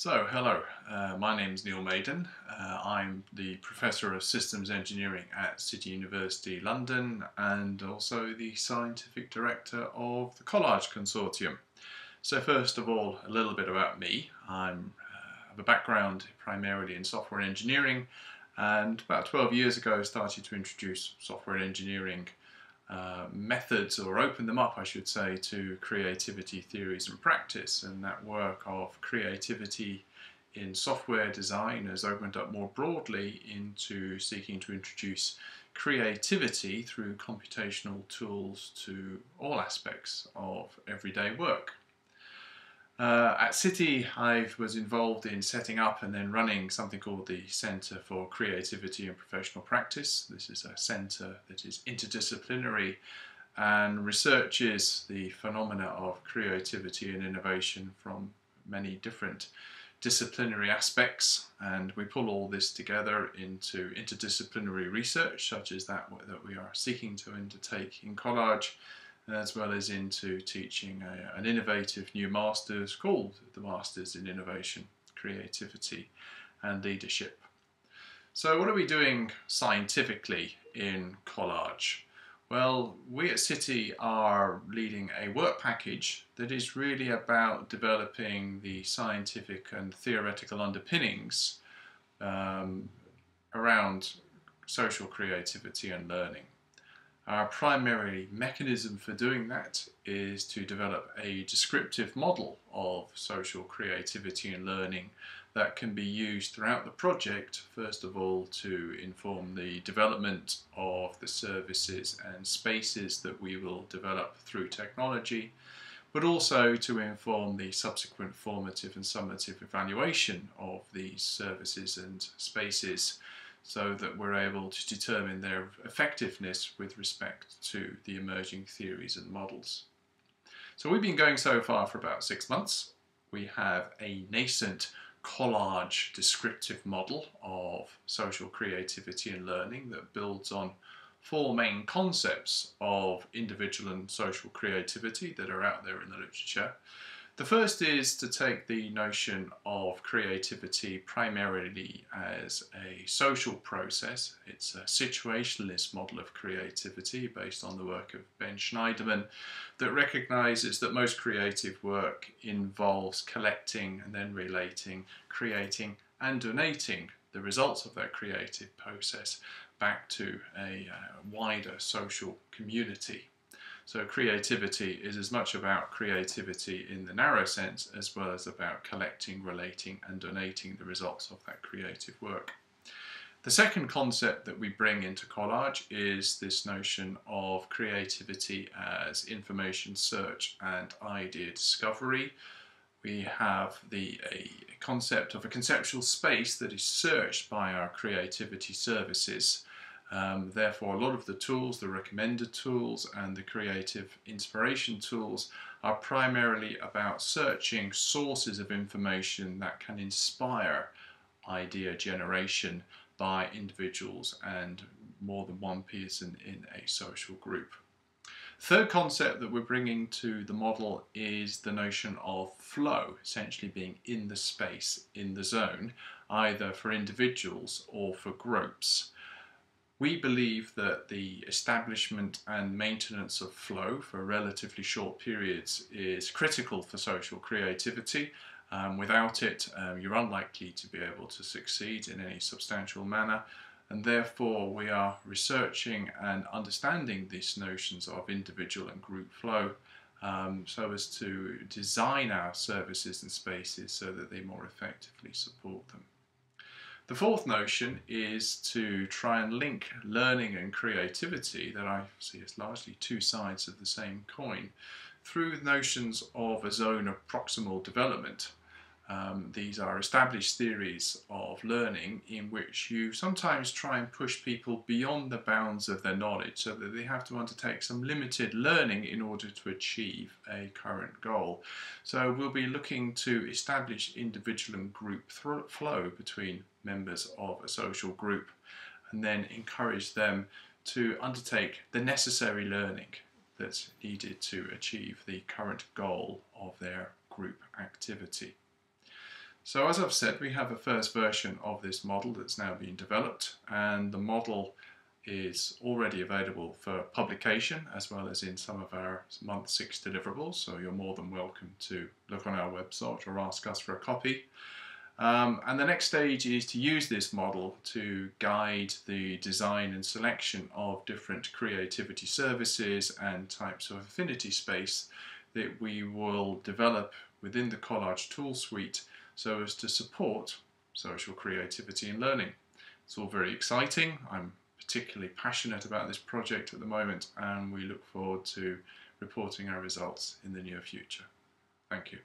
Hello, my name is Neil Maiden. I'm the Professor of Systems Engineering at City University London and also the Scientific Director of the COLLAGE Consortium. So first of all, a little bit about me. I have a background primarily in software engineering, and about 12 years ago I started to introduce software engineering methods, or open them up I should say, to creativity theories and practice, and that work of creativity in software design has opened up more broadly into seeking to introduce creativity through computational tools to all aspects of everyday work. At City, I was involved in setting up and then running something called the Centre for Creativity and Professional Practice. This is a centre that is interdisciplinary and researches the phenomena of creativity and innovation from many different disciplinary aspects, and we pull all this together into interdisciplinary research such as that we are seeking to undertake in COLLAGE, as well as into teaching an innovative new Masters called the Masters in Innovation, Creativity and Leadership. So what are we doing scientifically in COLLAGE? Well, we at City are leading a work package that is really about developing the scientific and theoretical underpinnings around social creativity and learning. Our primary mechanism for doing that is to develop a descriptive model of social creativity and learning that can be used throughout the project, first of all to inform the development of the services and spaces that we will develop through technology, but also to inform the subsequent formative and summative evaluation of these services and spaces, so that we're able to determine their effectiveness with respect to the emerging theories and models. So we've been going so far for about 6 months. We have a nascent COLLAGE descriptive model of social creativity and learning that builds on 4 main concepts of individual and social creativity that are out there in the literature. The first is to take the notion of creativity primarily as a social process. It's a situationalist model of creativity based on the work of Ben Schneiderman that recognises that most creative work involves collecting and then relating, creating and donating the results of that creative process back to a wider social community. So creativity is as much about creativity in the narrow sense as well as about collecting, relating and donating the results of that creative work. The second concept that we bring into COLLAGE is this notion of creativity as information search and idea discovery. We have a concept of a conceptual space that is searched by our creativity services. Therefore, a lot of the tools, the recommended tools and the creative inspiration tools are primarily about searching sources of information that can inspire idea generation by individuals and more than one person in a social group. Third concept that we're bringing to the model is the notion of flow, essentially being in the space, in the zone, either for individuals or for groups. We believe that the establishment and maintenance of flow for relatively short periods is critical for social creativity. Without it, you're unlikely to be able to succeed in any substantial manner, and therefore we are researching and understanding these notions of individual and group flow so as to design our services and spaces so that they more effectively support them. The fourth notion is to try and link learning and creativity, that I see as largely 2 sides of the same coin, through notions of a zone of proximal development. These are established theories of learning in which you sometimes try and push people beyond the bounds of their knowledge so that they have to undertake some limited learning in order to achieve a current goal. So we'll be looking to establish individual and group flow between members of a social group and then encourage them to undertake the necessary learning that's needed to achieve the current goal of their group activity. So as I've said, we have a first version of this model that's now being developed, and the model is already available for publication as well as in some of our month 6 deliverables, so you're more than welcome to look on our website or ask us for a copy. And the next stage is to use this model to guide the design and selection of different creativity services and types of affinity space that we will develop within the Collage tool suite so as to support social creativity and learning. It's all very exciting. I'm particularly passionate about this project at the moment, and we look forward to reporting our results in the near future. Thank you.